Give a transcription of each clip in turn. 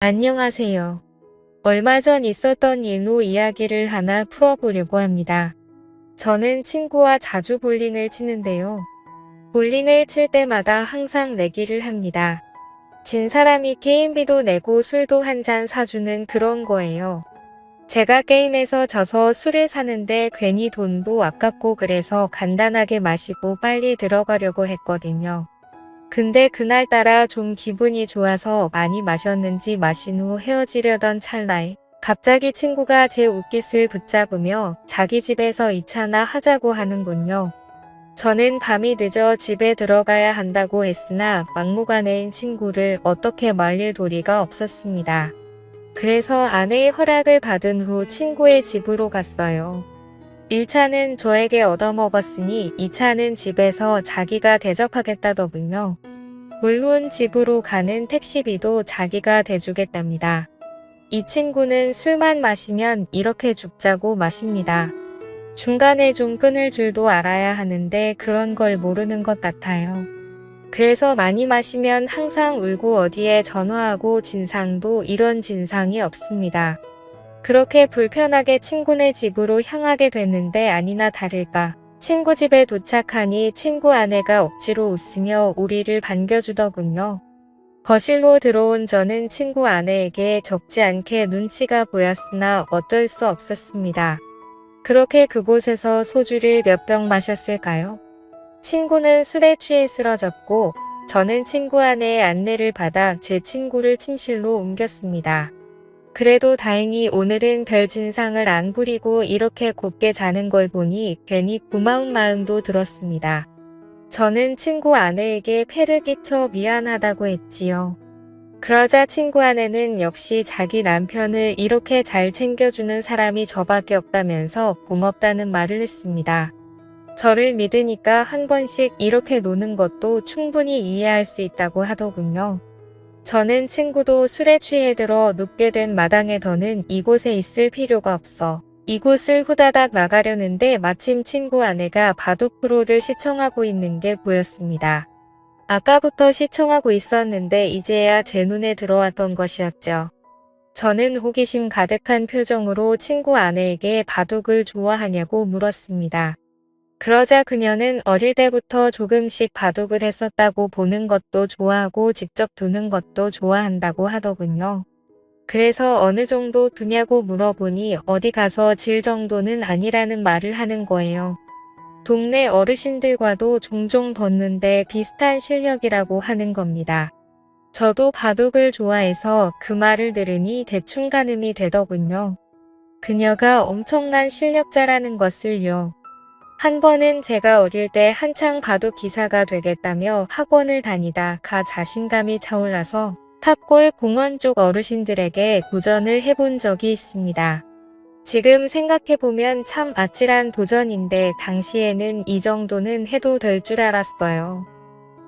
안녕하세요. 얼마 전 있었던 일로 이야기를 하나 풀어보려고 합니다. 저는 친구와 자주 볼링을 치는데요. 볼링을 칠 때마다 항상 내기를 합니다. 진 사람이 게임비도 내고 술도 한 잔 사주는 그런 거예요. 제가 게임에서 져서 술을 사는데 괜히 돈도 아깝고 그래서 간단하게 마시고 빨리 들어가려고 했거든요. 근데 그날따라 좀 기분이 좋아서 많이 마셨는지 마신 후 헤어지려던 찰나에 갑자기 친구가 제 옷깃을 붙잡으며 자기 집에서 2차나 하자고 하는군요. 저는 밤이 늦어 집에 들어가야 한다고 했으나 막무가내인 친구를 어떻게 말릴 도리가 없었습니다. 그래서 아내의 허락을 받은 후 친구의 집으로 갔어요. 1차는 저에게 얻어먹었으니 2차는 집에서 자기가 대접하겠다더군요. 물론 집으로 가는 택시비도 자기가 대주겠답니다. 이 친구는 술만 마시면 이렇게 죽자고 마십니다. 중간에 좀 끊을 줄도 알아야 하는데 그런 걸 모르는 것 같아요. 그래서 많이 마시면 항상 울고 어디에 전화하고 진상도 이런 진상이 없습니다. 그렇게 불편하게 친구네 집으로 향하게 됐는데 아니나 다를까 친구 집에 도착하니 친구 아내가 억지로 웃으며 우리를 반겨주더군요. 거실로 들어온 저는 친구 아내에게 적지 않게 눈치가 보였으나 어쩔 수 없었습니다. 그렇게 그곳에서 소주를 몇 병 마셨을까요? 친구는 술에 취해 쓰러졌고 저는 친구 아내의 안내를 받아 제 친구를 침실로 옮겼습니다. 그래도 다행히 오늘은 별 진상을 안 부리고 이렇게 곱게 자는 걸 보니 괜히 고마운 마음도 들었습니다. 저는 친구 아내에게 폐를 끼쳐 미안하다고 했지요. 그러자 친구 아내는 역시 자기 남편을 이렇게 잘 챙겨주는 사람이 저밖에 없다면서 고맙다는 말을 했습니다. 저를 믿으니까 한 번씩 이렇게 노는 것도 충분히 이해할 수 있다고 하더군요. 저는 친구도 술에 취해 들어 눕게 된 마당에 더는 이곳에 있을 필요가 없어 이곳을 후다닥 나가려는데 마침 친구 아내가 바둑 프로를 시청하고 있는 게 보였습니다. 아까부터 시청하고 있었는데 이제야 제 눈에 들어왔던 것이었죠. 저는 호기심 가득한 표정으로 친구 아내에게 바둑을 좋아하냐고 물었습니다. 그러자 그녀는 어릴 때부터 조금씩 바둑을 했었다고 보는 것도 좋아하고 직접 두는 것도 좋아한다고 하더군요. 그래서 어느 정도 두냐고 물어보니 어디 가서 질 정도는 아니라는 말을 하는 거예요. 동네 어르신들과도 종종 뒀는데 비슷한 실력이라고 하는 겁니다. 저도 바둑을 좋아해서 그 말을 들으니 대충 가늠이 되더군요. 그녀가 엄청난 실력자라는 것을요. 한 번은 제가 어릴 때 한창 바둑 기사가 되겠다며 학원을 다니다가 자신감이 차올라서 탑골 공원 쪽 어르신들에게 도전을 해본 적이 있습니다. 지금 생각해보면 참 아찔한 도전인데 당시에는 이 정도는 해도 될 줄 알았어요.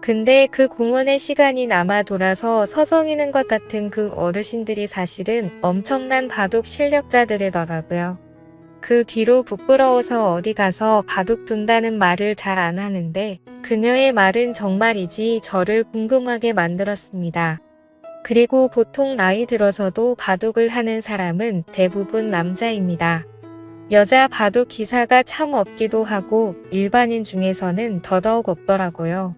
근데 그 공원의 시간이 남아 돌아서 서성이는 것 같은 그 어르신들이 사실은 엄청난 바둑 실력자들이더라고요. 그 뒤로 부끄러워서 어디 가서 바둑 둔다는 말을 잘 안 하는데 그녀의 말은 정말이지 저를 궁금하게 만들었습니다. 그리고 보통 나이 들어서도 바둑을 하는 사람은 대부분 남자입니다. 여자 바둑 기사가 참 없기도 하고 일반인 중에서는 더더욱 없더라고요.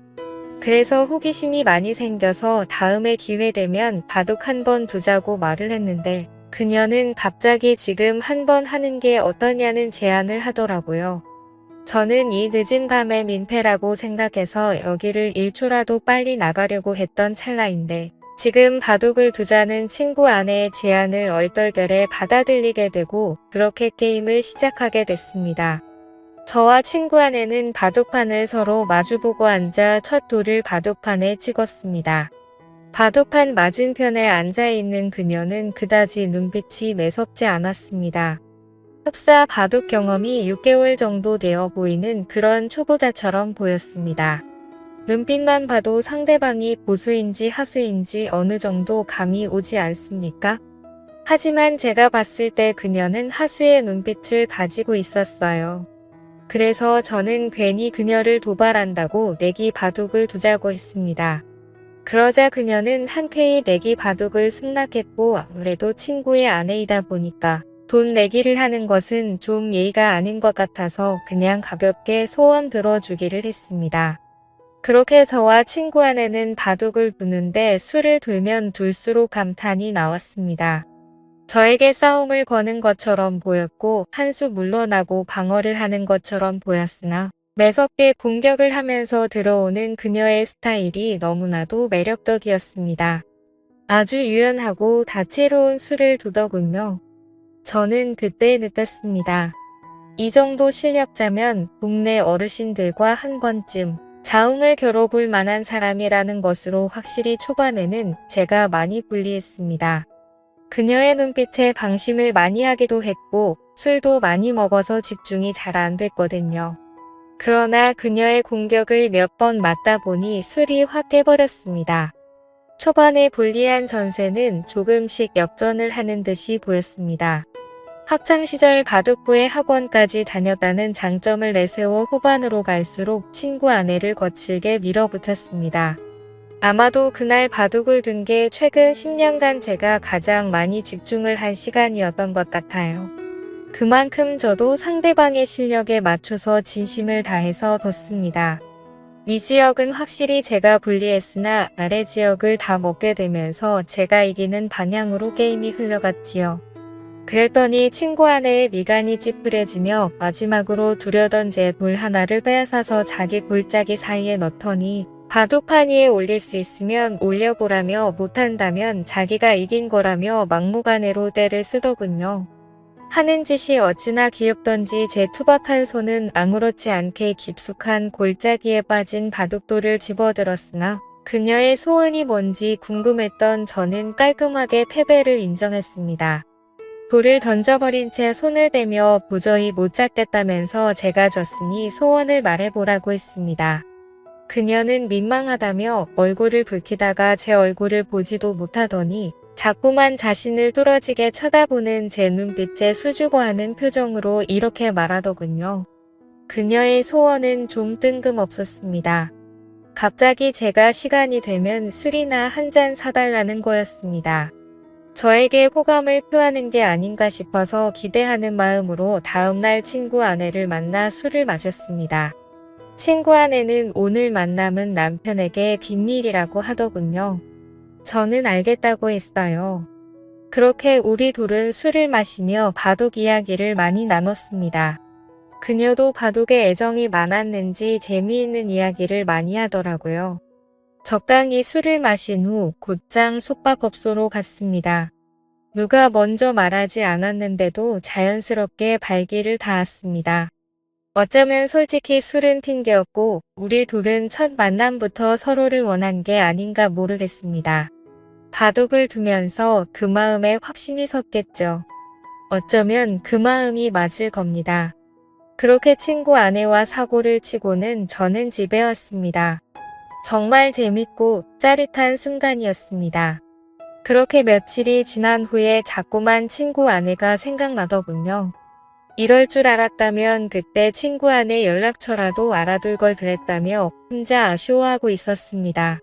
그래서 호기심이 많이 생겨서 다음에 기회 되면 바둑 한번 두자고 말을 했는데 그녀는 갑자기 지금 한번 하는 게 어떠냐는 제안을 하더라고요. 저는 이 늦은 밤에 민폐라고 생각해서 여기를 1초라도 빨리 나가려고 했던 찰나인데 지금 바둑을 두자는 친구 아내의 제안을 얼떨결에 받아들이게 되고 그렇게 게임을 시작하게 됐습니다. 저와 친구 아내는 바둑판을 서로 마주보고 앉아 첫 돌을 바둑판에 찍었습니다. 바둑판 맞은편에 앉아있는 그녀는 그다지 눈빛이 매섭지 않았습니다. 흡사 바둑 경험이 6개월 정도 되어 보이는 그런 초보자처럼 보였습니다. 눈빛만 봐도 상대방이 고수인지 하수인지 어느 정도 감이 오지 않습니까? 하지만 제가 봤을 때 그녀는 하수의 눈빛을 가지고 있었어요. 그래서 저는 괜히 그녀를 도발한다고 내기 바둑을 두자고 했습니다. 그러자 그녀는 한쾌히 내기 바둑을 승낙했고 아무래도 친구의 아내이다 보니까 돈 내기를 하는 것은 좀 예의가 아닌 것 같아서 그냥 가볍게 소원 들어주기를 했습니다. 그렇게 저와 친구 아내는 바둑을 두는데 수를 돌면 둘수록 감탄이 나왔습니다. 저에게 싸움을 거는 것처럼 보였고 한 수 물러나고 방어를 하는 것처럼 보였으나 매섭게 공격을 하면서 들어오는 그녀의 스타일이 너무나도 매력적이었습니다. 아주 유연하고 다채로운 수를 두더군요. 저는 그때 느꼈습니다. 이 정도 실력자면 동네 어르신들과 한 번쯤 자웅을 겨뤄볼 만한 사람이라는 것으로 확실히 초반에는 제가 많이 불리했습니다. 그녀의 눈빛에 방심을 많이 하기도 했고 술도 많이 먹어서 집중이 잘 안 됐거든요. 그러나 그녀의 공격을 몇 번 맞다 보니 술이 확 깨버렸습니다. 초반에 불리한 전세는 조금씩 역전을 하는 듯이 보였습니다. 학창시절 바둑부의 학원까지 다녔다는 장점을 내세워 후반으로 갈수록 친구 아내를 거칠게 밀어붙였습니다. 아마도 그날 바둑을 둔 게 최근 10년간 제가 가장 많이 집중을 한 시간이었던 것 같아요. 그만큼 저도 상대방의 실력에 맞춰서 진심을 다해서 뒀습니다. 위 지역은 확실히 제가 불리했으나 아래 지역을 다 먹게 되면서 제가 이기는 방향으로 게임이 흘러갔지요. 그랬더니 친구 아내의 미간이 찌푸려지며 마지막으로 두려던 제 돌 하나를 빼앗아서 자기 골짜기 사이에 넣더니 바둑판 위에 올릴 수 있으면 올려보라며 못한다면 자기가 이긴 거라며 막무가내로 떼를 쓰더군요. 하는 짓이 어찌나 귀엽던지 제 투박한 손은 아무렇지 않게 깊숙한 골짜기에 빠진 바둑돌을 집어들었으나 그녀의 소원이 뭔지 궁금했던 저는 깔끔하게 패배를 인정했습니다. 돌을 던져버린 채 손을 대며 도저히 못 잡겠다면서 제가 졌으니 소원을 말해보라고 했습니다. 그녀는 민망하다며 얼굴을 붉히다가 제 얼굴을 보지도 못하더니 자꾸만 자신을 뚫어지게 쳐다보는 제 눈빛에 수줍어하는 표정으로 이렇게 말하더군요. 그녀의 소원은 좀 뜬금없었습니다. 갑자기 제가 시간이 되면 술이나 한 잔 사달라는 거였습니다. 저에게 호감을 표하는 게 아닌가 싶어서 기대하는 마음으로 다음날 친구 아내를 만나 술을 마셨습니다. 친구 아내는 오늘 만남은 남편에게 비밀이라고 하더군요. 저는 알겠다고 했어요. 그렇게 우리 둘은 술을 마시며 바둑 이야기를 많이 나눴습니다. 그녀도 바둑에 애정이 많았는지 재미있는 이야기를 많이 하더라고요. 적당히 술을 마신 후 곧장 숙박업소로 갔습니다. 누가 먼저 말하지 않았는데도 자연스럽게 발길을 닿았습니다. 어쩌면 솔직히 술은 핑계였고 우리 둘은 첫 만남부터 서로를 원한 게 아닌가 모르겠습니다. 바둑을 두면서 그 마음에 확신이 섰겠죠. 어쩌면 그 마음이 맞을 겁니다. 그렇게 친구 아내와 사고를 치고는 저는 집에 왔습니다. 정말 재밌고 짜릿한 순간이었습니다. 그렇게 며칠이 지난 후에 자꾸만 친구 아내가 생각나더군요. 이럴 줄 알았다면 그때 친구 아내 연락처라도 알아둘 걸 그랬다며 혼자 아쉬워하고 있었습니다.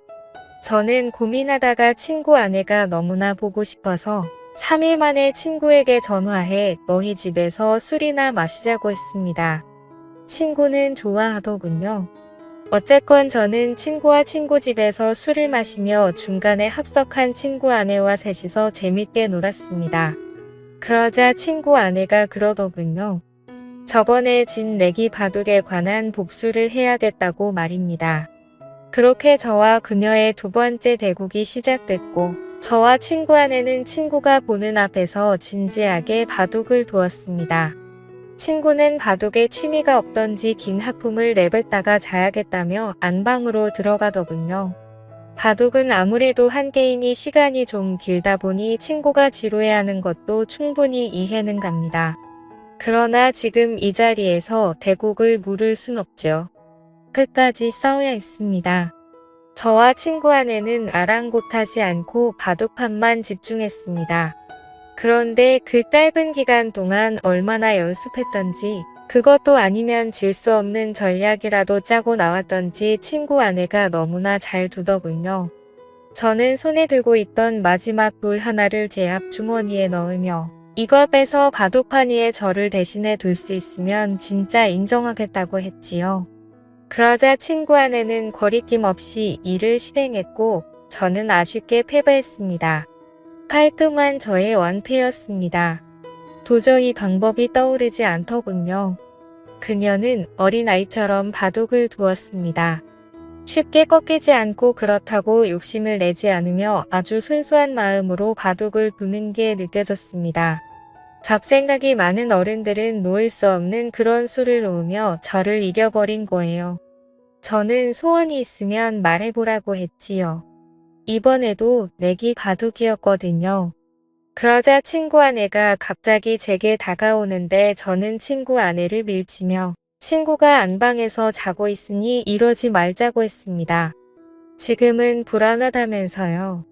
저는 고민하다가 친구 아내가 너무나 보고 싶어서 3일 만에 친구에게 전화해 너희 집에서 술이나 마시자고 했습니다. 친구는 좋아하더군요. 어쨌건 저는 친구와 친구 집에서 술을 마시며 중간에 합석한 친구 아내와 셋이서 재밌게 놀았습니다. 그러자 친구 아내가 그러더군요. 저번에 진 내기 바둑에 관한 복수를 해야겠다고 말입니다. 그렇게 저와 그녀의 두 번째 대국이 시작됐고 저와 친구 아내는 친구가 보는 앞에서 진지하게 바둑을 두었습니다. 친구는 바둑에 취미가 없던지 긴 하품을 내뱉다가 자야겠다며 안방으로 들어가더군요. 바둑은 아무래도 한 게임이 시간이 좀 길다 보니 친구가 지루해하는 것도 충분히 이해는 갑니다. 그러나 지금 이 자리에서 대국을 물을 순 없죠. 끝까지 싸워야 했습니다. 저와 친구 아내는 아랑곳하지 않고 바둑판만 집중했습니다. 그런데 그 짧은 기간 동안 얼마나 연습했던지 그것도 아니면 질 수 없는 전략이라도 짜고 나왔던지 친구 아내가 너무나 잘 두더군요. 저는 손에 들고 있던 마지막 돌 하나를 제 앞 주머니에 넣으며 이걸 빼서 바둑판 위에 저를 대신해 둘 수 있으면 진짜 인정하겠다고 했지요. 그러자 친구 아내는 거리낌 없이 이를 실행했고 저는 아쉽게 패배했습니다. 깔끔한 저의 완패였습니다. 도저히 방법이 떠오르지 않더군요. 그녀는 어린아이처럼 바둑을 두었습니다. 쉽게 꺾이지 않고 그렇다고 욕심을 내지 않으며 아주 순수한 마음으로 바둑을 두는 게 느껴졌습니다. 잡생각이 많은 어른들은 놓을 수 없는 그런 수를 놓으며 저를 이겨버린 거예요. 저는 소원이 있으면 말해보라고 했지요. 이번에도 내기 바둑이었거든요. 그러자 친구 아내가 갑자기 제게 다가오는데 저는 친구 아내를 밀치며 친구가 안방에서 자고 있으니 이러지 말자고 했습니다. 지금은 불안하다면서요.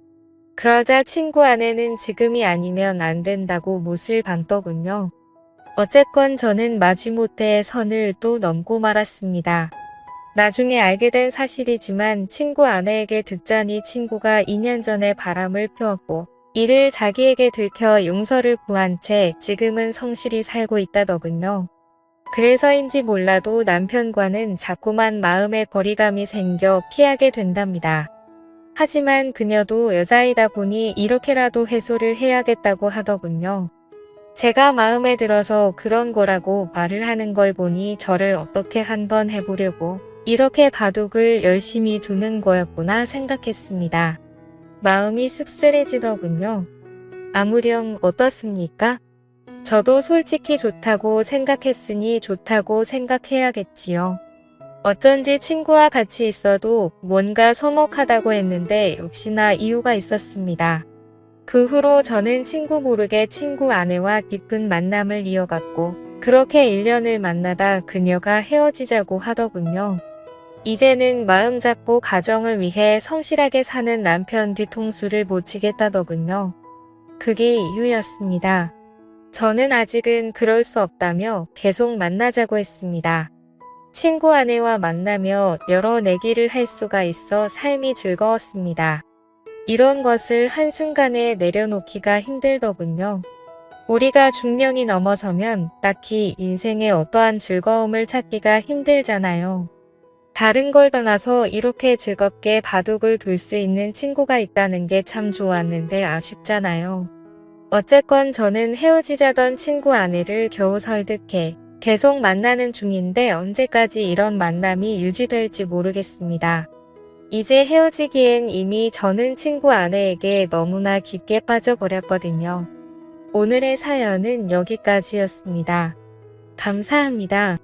그러자 친구 아내는 지금이 아니면 안 된다고 못을 박더군요. 어쨌건 저는 마지못해 선을 또 넘고 말았습니다. 나중에 알게 된 사실이지만 친구 아내에게 듣자니 친구가 2년 전에 바람을 피웠고 이를 자기에게 들켜 용서를 구한 채 지금은 성실히 살고 있다더군요. 그래서인지 몰라도 남편과는 자꾸만 마음의 거리감이 생겨 피하게 된답니다. 하지만 그녀도 여자이다 보니 이렇게라도 해소를 해야겠다고 하더군요. 제가 마음에 들어서 그런 거라고 말을 하는 걸 보니 저를 어떻게 한번 해보려고 이렇게 바둑을 열심히 두는 거였구나 생각했습니다. 마음이 씁쓸해지더군요. 아무렴 어떻습니까? 저도 솔직히 좋다고 생각했으니 좋다고 생각해야겠지요. 어쩐지 친구와 같이 있어도 뭔가 서먹하다고 했는데 역시나 이유가 있었습니다. 그 후로 저는 친구 모르게 친구 아내와 깊은 만남을 이어갔고 그렇게 1년을 만나다 그녀가 헤어지자고 하더군요. 이제는 마음 잡고 가정을 위해 성실하게 사는 남편 뒤통수를 못 치겠다더군요. 그게 이유였습니다. 저는 아직은 그럴 수 없다며 계속 만나자고 했습니다. 친구 아내와 만나며 여러 내기를 할 수가 있어 삶이 즐거웠습니다. 이런 것을 한순간에 내려놓기가 힘들더군요. 우리가 중년이 넘어서면 딱히 인생의 어떠한 즐거움을 찾기가 힘들잖아요. 다른 걸 떠나서 이렇게 즐겁게 바둑을 둘 수 있는 친구가 있다는 게 참 좋았는데 아쉽잖아요. 어쨌건 저는 헤어지자던 친구 아내를 겨우 설득해 계속 만나는 중인데 언제까지 이런 만남이 유지될지 모르겠습니다. 이제 헤어지기엔 이미 저는 친구 아내에게 너무나 깊게 빠져버렸거든요. 오늘의 사연은 여기까지였습니다. 감사합니다.